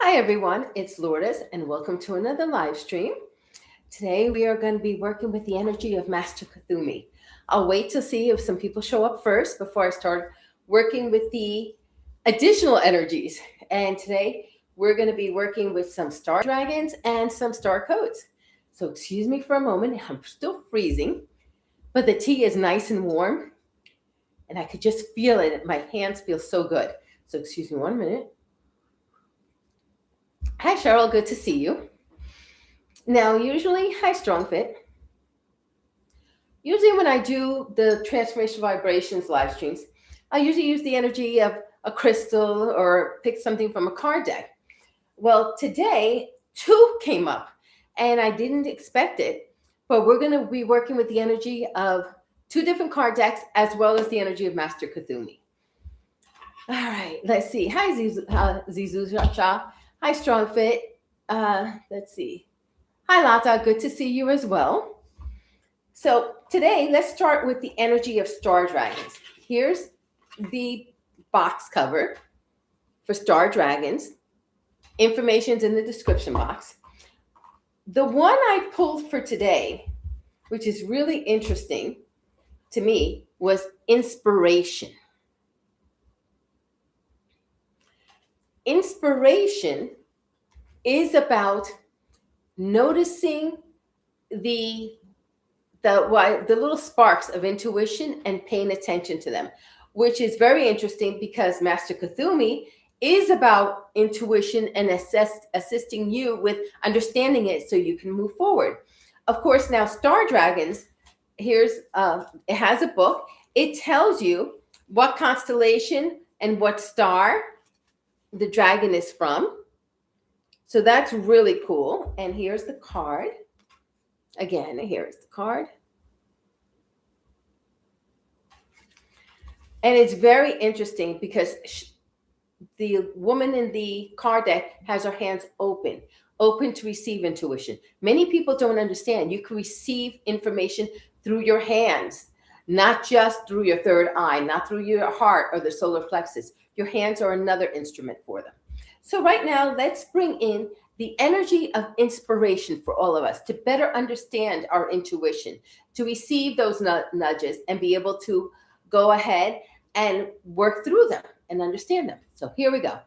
Hi everyone, it's Lourdes and welcome to another live stream. Today we are going to be working with the energy of Master Kuthumi. I'll wait to see if some people show up first before I start working with the additional energies. And today we're going to be working with some star dragons and some star codes. So excuse me for a moment, I'm still freezing, but the tea is nice and warm and I could just feel it. My hands feel so good. So excuse me 1 minute. Hi Cheryl, good to see you. Now, hi Strong Fit. Usually when I do the transformational vibrations live streams, I usually use the energy of a crystal or pick something from a card deck. Well, today, two came up and I didn't expect it, but we're going to be working with the energy of two different card decks as well as the energy of Master Kuthumi. All right, let's see. Hi, Zizu Shah. Hi, Strong Fit. Let's see. Hi, Lata. Good to see you as well. So today, let's start with the energy of star dragons. Here's the box cover for star dragons. Information's in the description box. The one I pulled for today, which is really interesting to me, was inspiration. Inspiration is about noticing the little sparks of intuition and paying attention to them, which is very interesting because Master Kuthumi is about intuition and assisting you with understanding it so you can move forward. Of course, now Star Dragons, it has a book. It tells you what constellation and what star the dragon is from. So that's really cool. And here's the card. Again, here is the card. And it's very interesting because the woman in the card deck has her hands open to receive intuition. Many people don't understand. You can receive information through your hands, not just through your third eye, not through your heart or the solar plexus. Your hands are another instrument for them. So right now, let's bring in the energy of inspiration for all of us to better understand our intuition, to receive those nudges and be able to go ahead and work through them and understand them. So here we go.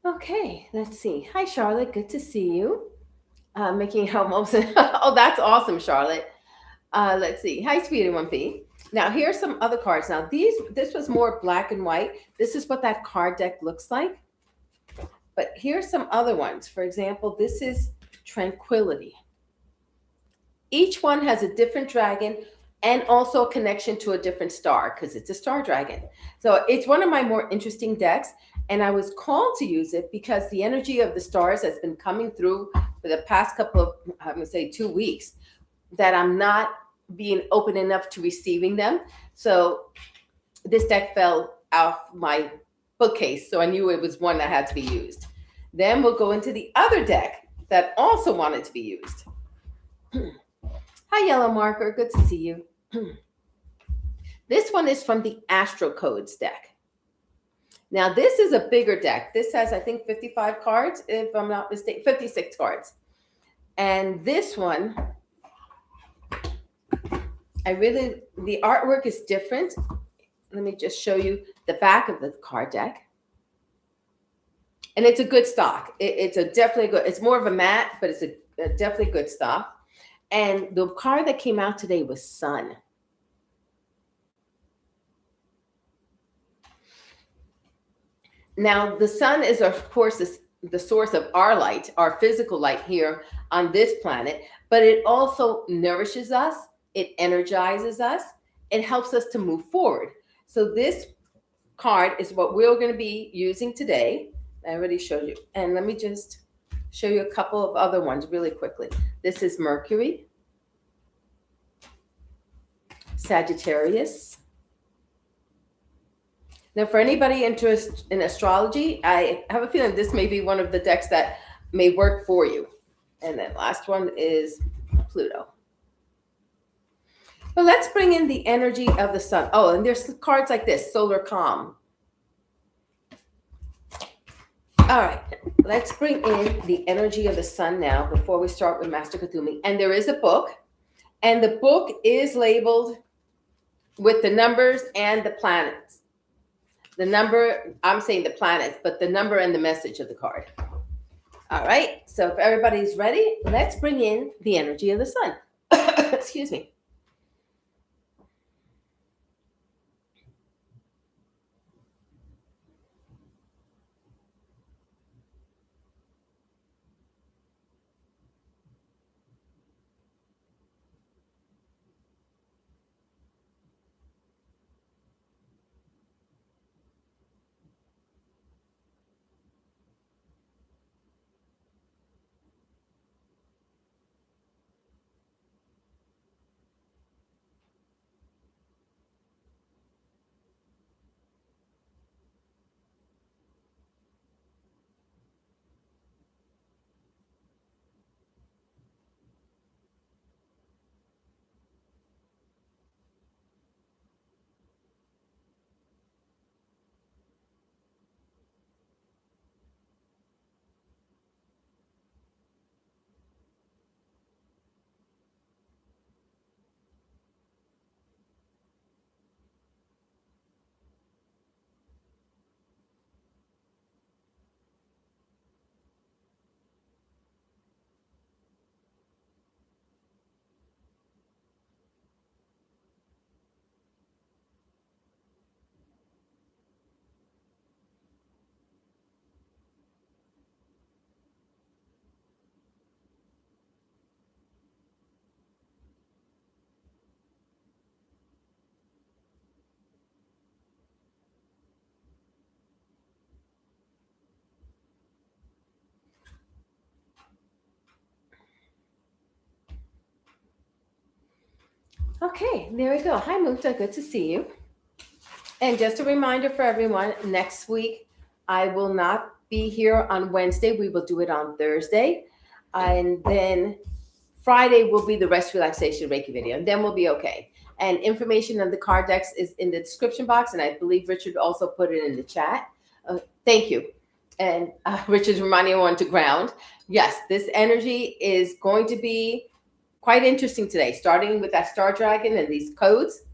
Okay, let's see. Hi, Charlotte. Good to see you. Making help most. Oh, that's awesome, Charlotte. Let's see. Hi, Speedy 1P. Now, here's some other cards. Now, this was more black and white. This is what that card deck looks like. But here's some other ones. For example, this is Tranquility. Each one has a different dragon and also a connection to a different star because it's a star dragon. So it's one of my more interesting decks. And I was called to use it because the energy of the stars has been coming through for the past couple of, I'm going to say 2 weeks, that I'm not being open enough to receiving them. So this deck fell off my bookcase. So I knew it was one that had to be used. Then we'll go into the other deck that also wanted to be used. Hi, Yellow Marker. Good to see you. This one is from the Astro Codes deck. Now, this is a bigger deck. This has, I think, 55 cards, if I'm not mistaken, 56 cards. And this one, the artwork is different. Let me just show you the back of the card deck. And it's a good stock. It's a definitely good, it's more of a matte, but it's a definitely good stock. And the card that came out today was Sun. Now, the sun is, of course, the source of our light, our physical light here on this planet, but it also nourishes us, it energizes us, it helps us to move forward. So this card is what we're going to be using today. I already showed you. And let me just show you a couple of other ones really quickly. This is Mercury, Sagittarius. Now, for anybody interested in astrology, I have a feeling this may be one of the decks that may work for you. And then last one is Pluto. But let's bring in the energy of the sun. Oh, and there's cards like this, Solar Calm. All right, let's bring in the energy of the sun now before we start with Master Kuthumi. And there is a book, and the book is labeled with the numbers and the planets. The number, I'm saying the planets, but the number and the message of the card. All right, so if everybody's ready, let's bring in the energy of the sun. Excuse me. Okay, there we go. Hi, Mukta. Good to see you. And just a reminder for everyone, next week, I will not be here on Wednesday. We will do it on Thursday. And then Friday will be the rest relaxation Reiki video. And then we'll be okay. And information on the card decks is in the description box. And I believe Richard also put it in the chat. Thank you. And Richard's reminding everyone to ground. Yes, this energy is going to be quite interesting today, starting with that star dragon and these codes.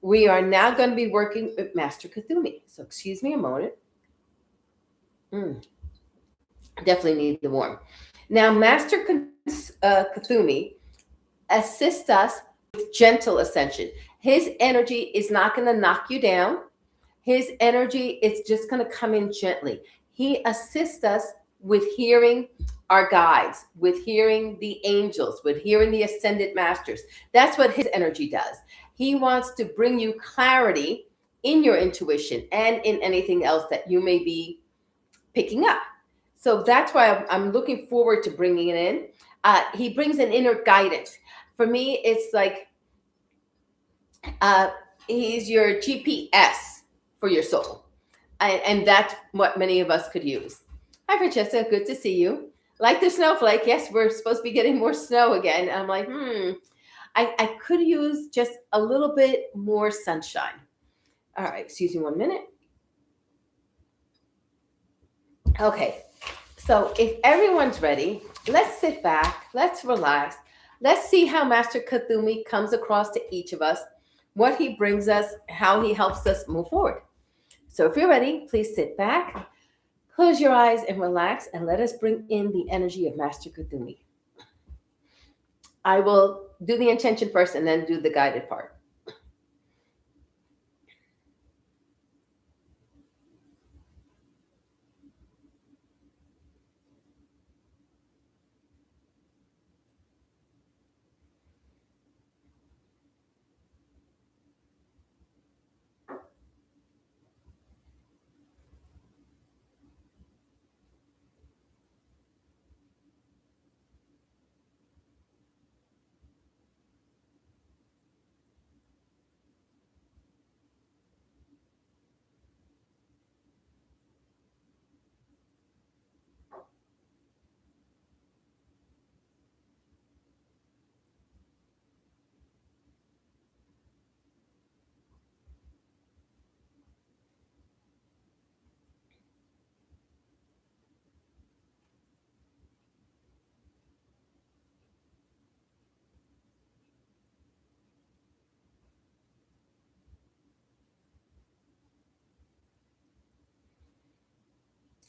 We are now going to be working with Master Kuthumi. So excuse me a moment. Definitely need the warm. Now, Master Kuthumi assists us with gentle ascension. His energy is not going to knock you down. His energy is just going to come in gently. He assists us with hearing our guides, with hearing the angels, with hearing the ascended masters. That's what his energy does. He wants to bring you clarity in your intuition and in anything else that you may be picking up. So that's why I'm looking forward to bringing it in. He brings an inner guidance. For me, it's like uh, he's your GPS for your soul. And that's what many of us could use. Hi, Francesca. Good to see you. Like the snowflake. Yes, we're supposed to be getting more snow again. I'm like, I could use just a little bit more sunshine. All right, excuse me 1 minute. Okay, so if everyone's ready, let's sit back, let's relax, let's see how Master Kuthumi comes across to each of us, what he brings us, how he helps us move forward. So if you're ready, please sit back, close your eyes and relax, and let us bring in the energy of Master Kuthumi. I will do the intention first and then do the guided part.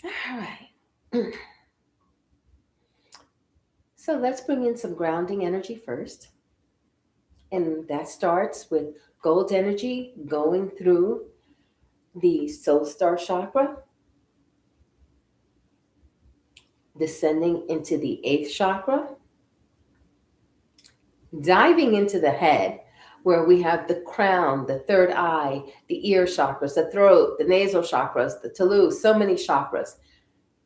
All right. So let's bring in some grounding energy first. And that starts with gold energy going through the soul star chakra, descending into the eighth chakra, diving into the head, where we have the crown, the third eye, the ear chakras, the throat, the nasal chakras, the talus, so many chakras.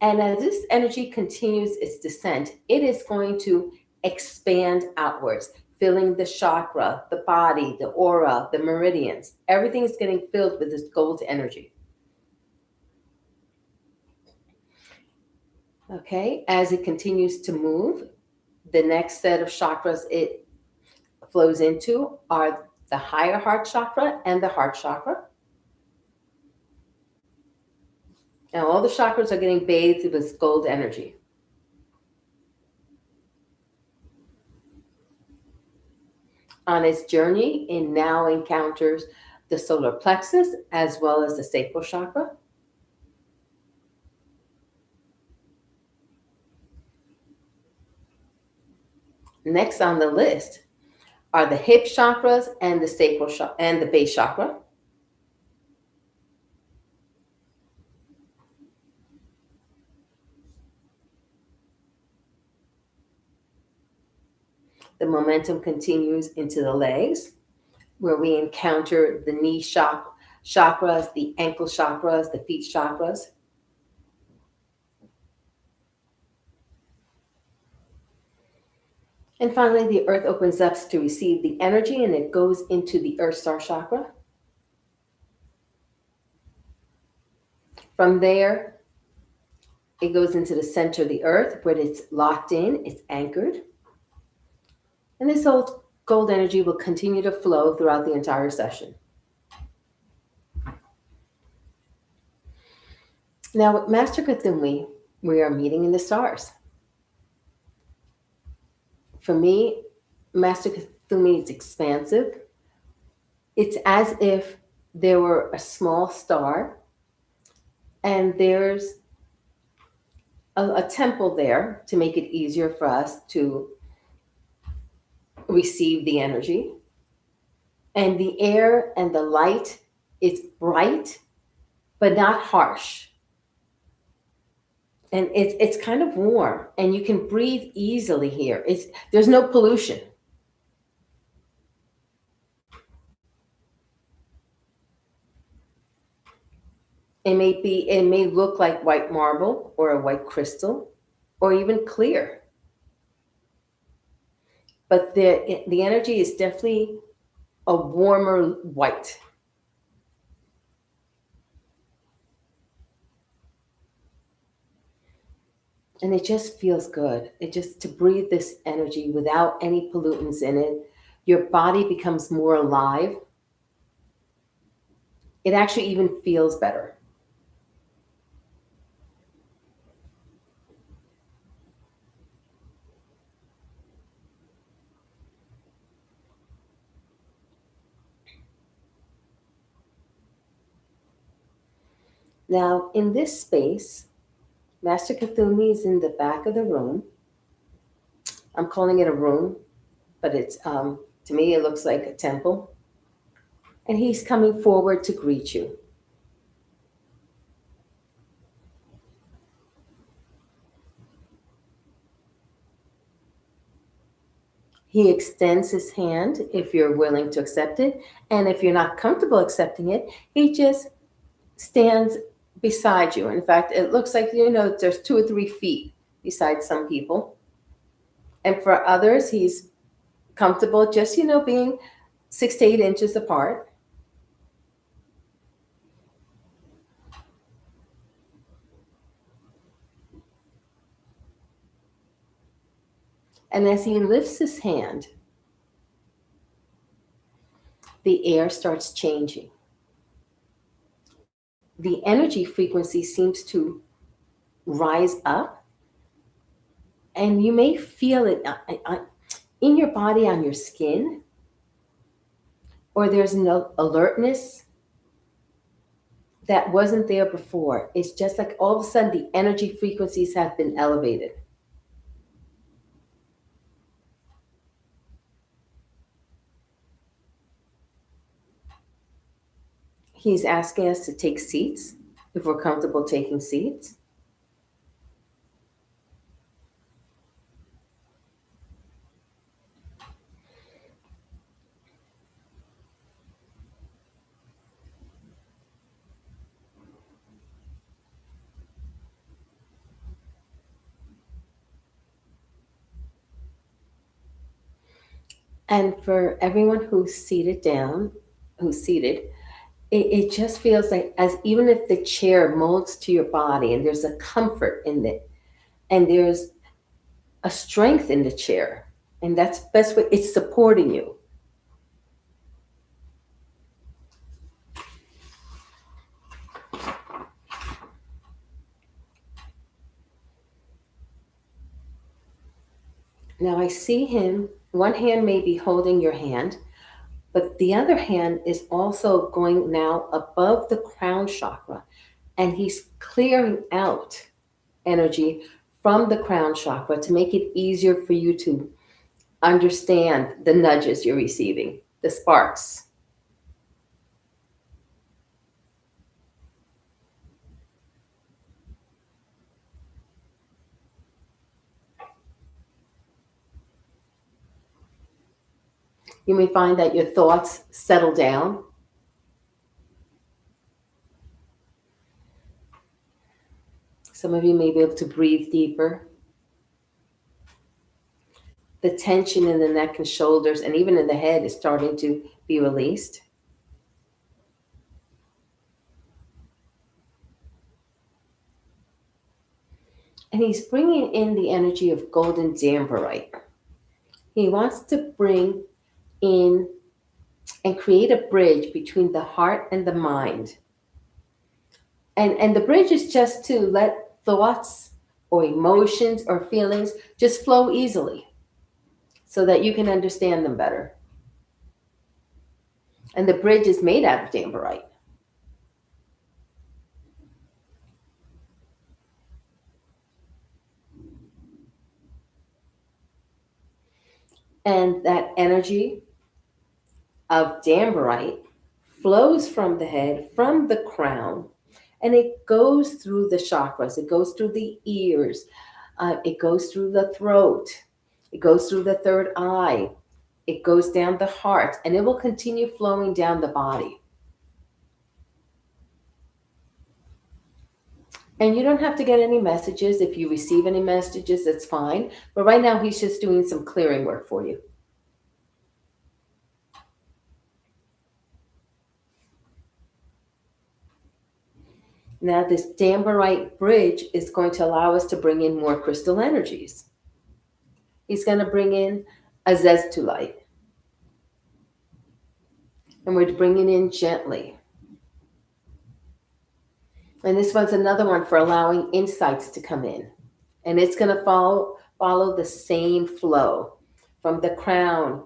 And as this energy continues its descent, it is going to expand outwards, filling the chakra, the body, the aura, the meridians. Everything is getting filled with this gold energy. Okay, as it continues to move, the next set of chakras it flows into are the higher heart chakra and the heart chakra. And all the chakras are getting bathed with this gold energy. On its journey, it now encounters the solar plexus as well as the sacral chakra. Next on the list are the hip chakras and the sacral and the base chakra. The momentum continues into the legs, where we encounter the knee chakras, the ankle chakras, the feet chakras. And finally, the earth opens up to receive the energy and it goes into the earth star chakra. From there, it goes into the center of the earth where it's locked in, it's anchored. And this old gold energy will continue to flow throughout the entire session. Now, with Master Kuthumi, we are meeting in the stars. For me, Master Kuthumi is expansive. It's as if there were a small star and there's a temple there to make it easier for us to receive the energy. And the air and the light is bright, but not harsh. And it's kind of warm and you can breathe easily here. There's no pollution. It may look like white marble or a white crystal or even clear. But the energy is definitely a warmer white. And it just feels good. It just to breathe this energy without any pollutants in it. Your body becomes more alive. It actually even feels better. Now, in this space, Master Kuthumi is in the back of the room. I'm calling it a room, but it's to me it looks like a temple. And he's coming forward to greet you. He extends his hand if you're willing to accept it, and if you're not comfortable accepting it, he just stands beside you. In fact, it looks like there's 2 or 3 feet beside some people, and for others, he's comfortable just being 6 to 8 inches apart. And as he lifts his hand, the air starts changing. The energy frequency seems to rise up, and you may feel it in your body, on your skin, or there's no alertness that wasn't there before. It's just like all of a sudden the energy frequencies have been elevated. He's asking us to take seats if we're comfortable taking seats. And for everyone who's seated, it just feels like as even if the chair molds to your body and there's a comfort in it and there's a strength in the chair, and that's the best way, it's supporting you. Now I see him, one hand may be holding your hand, but the other hand is also going now above the crown chakra, and he's clearing out energy from the crown chakra to make it easier for you to understand the nudges you're receiving, the sparks. You may find that your thoughts settle down. Some of you may be able to breathe deeper. The tension in the neck and shoulders and even in the head is starting to be released. And he's bringing in the energy of golden damperite. He wants to bring in and create a bridge between the heart and the mind. And the bridge is just to let thoughts or emotions or feelings just flow easily so that you can understand them better. And the bridge is made out of damperite. And that energy of damperite flows from the head, from the crown, and it goes through the chakras. It goes through the ears. It goes through the throat. It goes through the third eye. It goes down the heart, and it will continue flowing down the body. And you don't have to get any messages. If you receive any messages, that's fine. But right now, he's just doing some clearing work for you. Now, this Dambarite bridge is going to allow us to bring in more crystal energies. He's going to bring in a zestulite. And we're bringing in gently. And this one's another one for allowing insights to come in. And it's going to follow the same flow from the crown,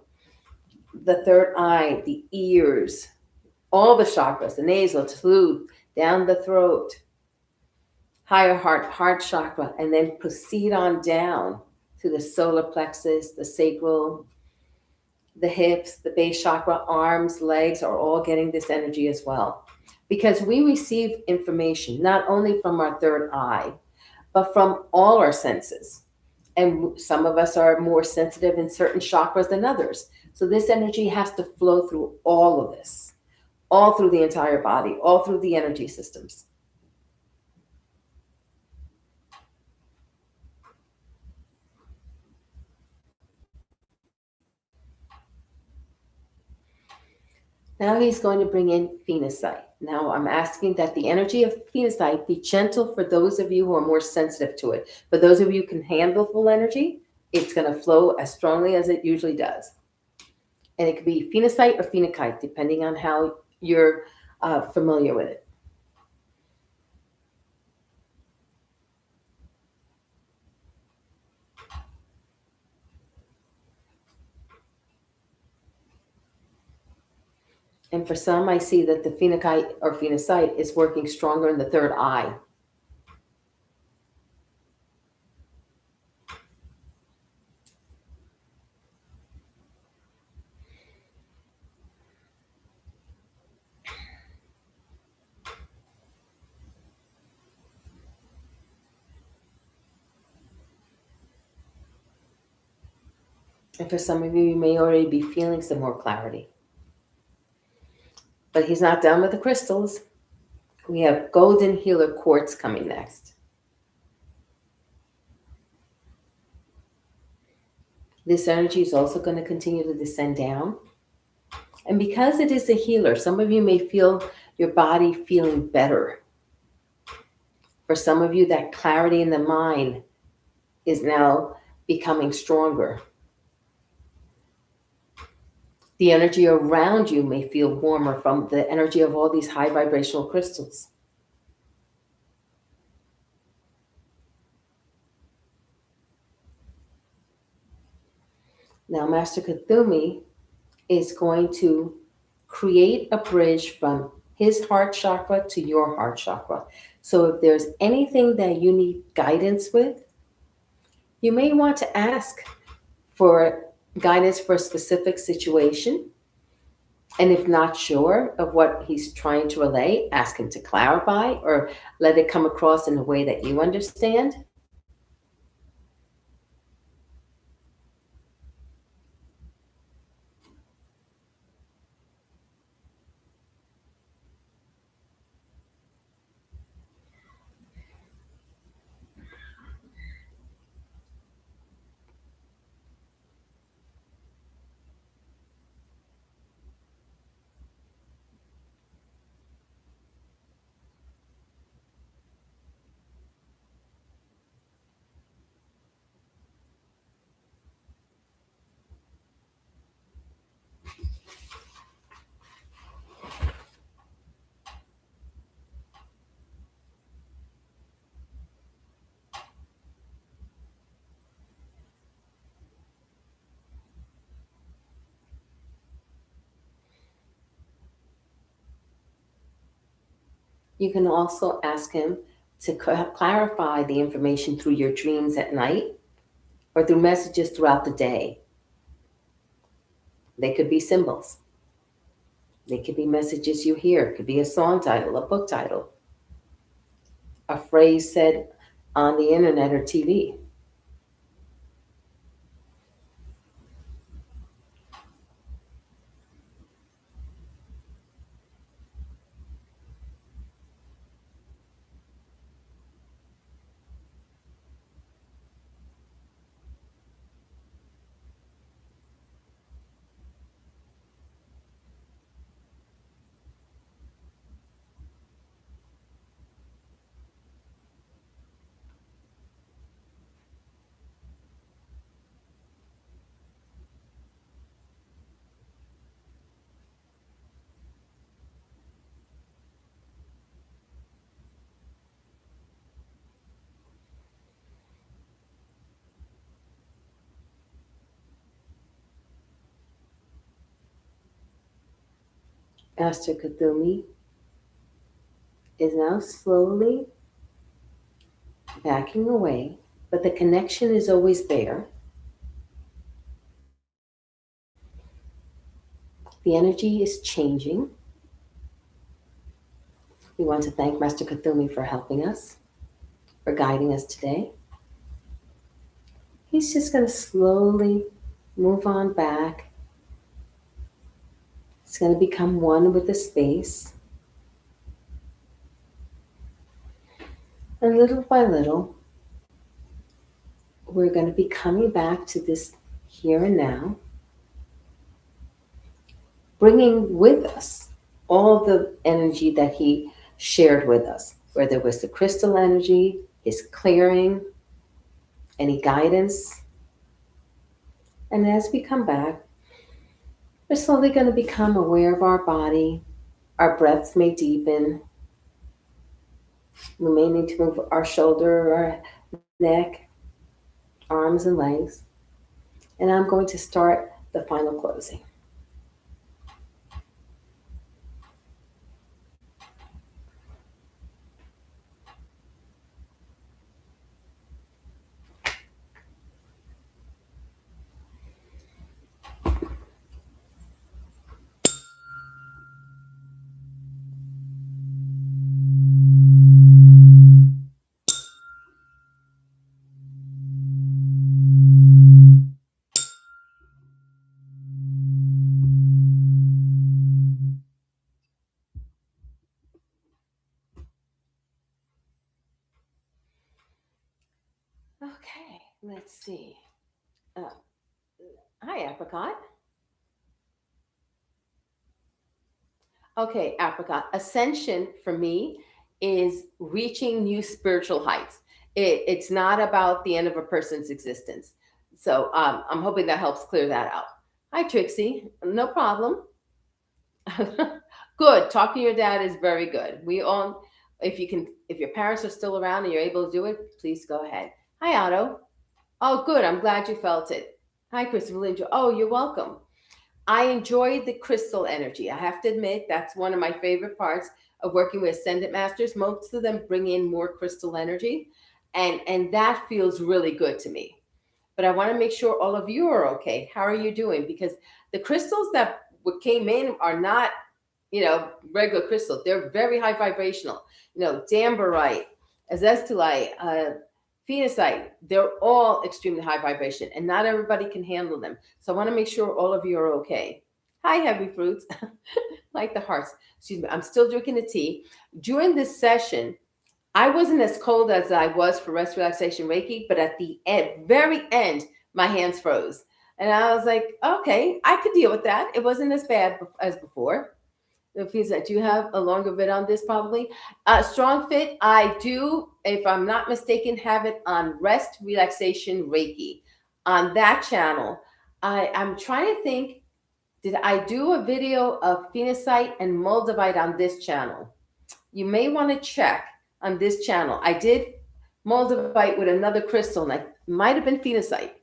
the third eye, the ears, all the chakras, the nasal, tooth, down the throat, higher heart chakra, and then proceed on down to the solar plexus, the sacral, the hips, the base chakra, arms, legs are all getting this energy as well. Because we receive information not only from our third eye, but from all our senses. And some of us are more sensitive in certain chakras than others. So this energy has to flow through all of this, all through the entire body, all through the energy systems. Now he's going to bring in phenocite. Now I'm asking that the energy of phenocite be gentle for those of you who are more sensitive to it. For those of you who can handle full energy, it's going to flow as strongly as it usually does. And it could be phenocite or phenokite, depending on how you're familiar with it. And for some, I see that the phenokite or phenocite is working stronger in the third eye. And for some of you, you may already be feeling some more clarity. But he's not done with the crystals. We have golden healer quartz coming next. This energy is also going to continue to descend down. And because it is a healer, some of you may feel your body feeling better. For some of you, that clarity in the mind is now becoming stronger. The energy around you may feel warmer from the energy of all these high vibrational crystals. Now, Master Kuthumi is going to create a bridge from his heart chakra to your heart chakra. So if there's anything that you need guidance with, you may want to ask for guidance for a specific situation. And if not sure of what he's trying to relay, ask him to clarify or let it come across in a way that you understand. You can also ask him to clarify the information through your dreams at night or through messages throughout the day. They could be symbols. They could be messages you hear. It could be a song title, a book title, a phrase said on the internet or TV. Master Kuthumi is now slowly backing away, but the connection is always there. The energy is changing. We want to thank Master Kuthumi for helping us, for guiding us today. He's just going to slowly move on back. It's going to become one with the space. And little by little, we're going to be coming back to this here and now, bringing with us all the energy that he shared with us, whether it was the crystal energy, his clearing, any guidance. And as we come back, we're slowly going to become aware of our body. Our breaths may deepen. We may need to move our shoulder, our neck, arms, and legs. And I'm going to start the final closing. Okay, let's see. Hi, Apricot. Okay, Apricot. Ascension for me is reaching new spiritual heights. It's not about the end of a person's existence. So I'm hoping that helps clear that out. Hi, Trixie. No problem. Good. Talking to your dad is very good. We all, if your parents are still around and you're able to do it, please go ahead. Hi, Otto. Oh, good. I'm glad you felt it. Hi, Christopher. Oh, you're welcome. I enjoy the crystal energy. I have to admit, that's one of my favorite parts of working with Ascendant Masters. Most of them bring in more crystal energy, and that feels really good to me. But I want to make sure all of you are okay. How are you doing? Because the crystals that came in are not, regular crystals. They're very high vibrational. Dambarite, azestolite, phenocite, they're all extremely high vibration, and not everybody can handle them. So I want to make sure all of you are okay. Hi, heavy fruits. Like the hearts. Excuse me. I'm still drinking the tea. During this session, I wasn't as cold as I was for rest relaxation Reiki, but at the very end, my hands froze. And I was like, okay, I could deal with that. It wasn't as bad as before. It feels like, do you have a longer vid on this probably? Strong Fit, I do, if I'm not mistaken, have it on Rest Relaxation Reiki on that channel. I'm trying to think, did I do a video of phenocite and moldavite on this channel? You may want to check on this channel. I did moldavite with another crystal, and it might have been phenocite.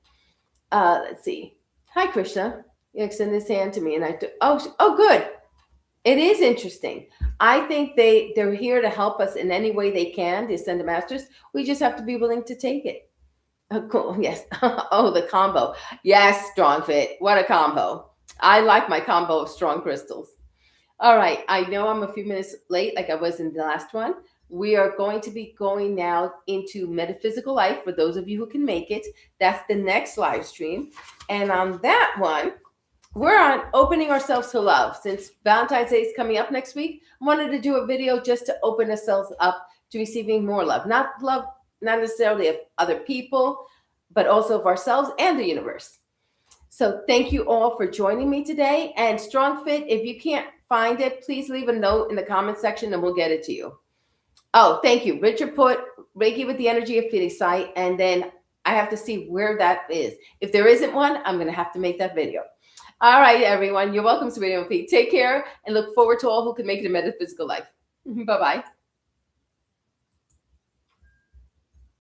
Let's see. Hi, Krishna. You extend this hand to me, and oh, good. It is interesting. I think they're here to help us in any way they can, the Ascended Masters. We just have to be willing to take it. Oh, cool. Yes. Oh, the combo. Yes, Strong Fit. What a combo. I like my combo of strong crystals. All right. I know I'm a few minutes late, like I was in the last one. We are going to be going now into metaphysical life for those of you who can make it. That's the next live stream. And on that one, we're on opening ourselves to love. Since Valentine's Day is coming up next week, I wanted to do a video just to open ourselves up to receiving more love. Not necessarily of other people, but also of ourselves and the universe. So thank you all for joining me today. And Strong Fit, if you can't find it, please leave a note in the comment section and we'll get it to you. Oh, thank you. Richard put Reiki with the energy of phenocite, and then I have to see where that is. If there isn't one, I'm going to have to make that video. All right, everyone. You're welcome to Serena Pete. Take care and look forward to all who can make it a metaphysical life. Bye-bye.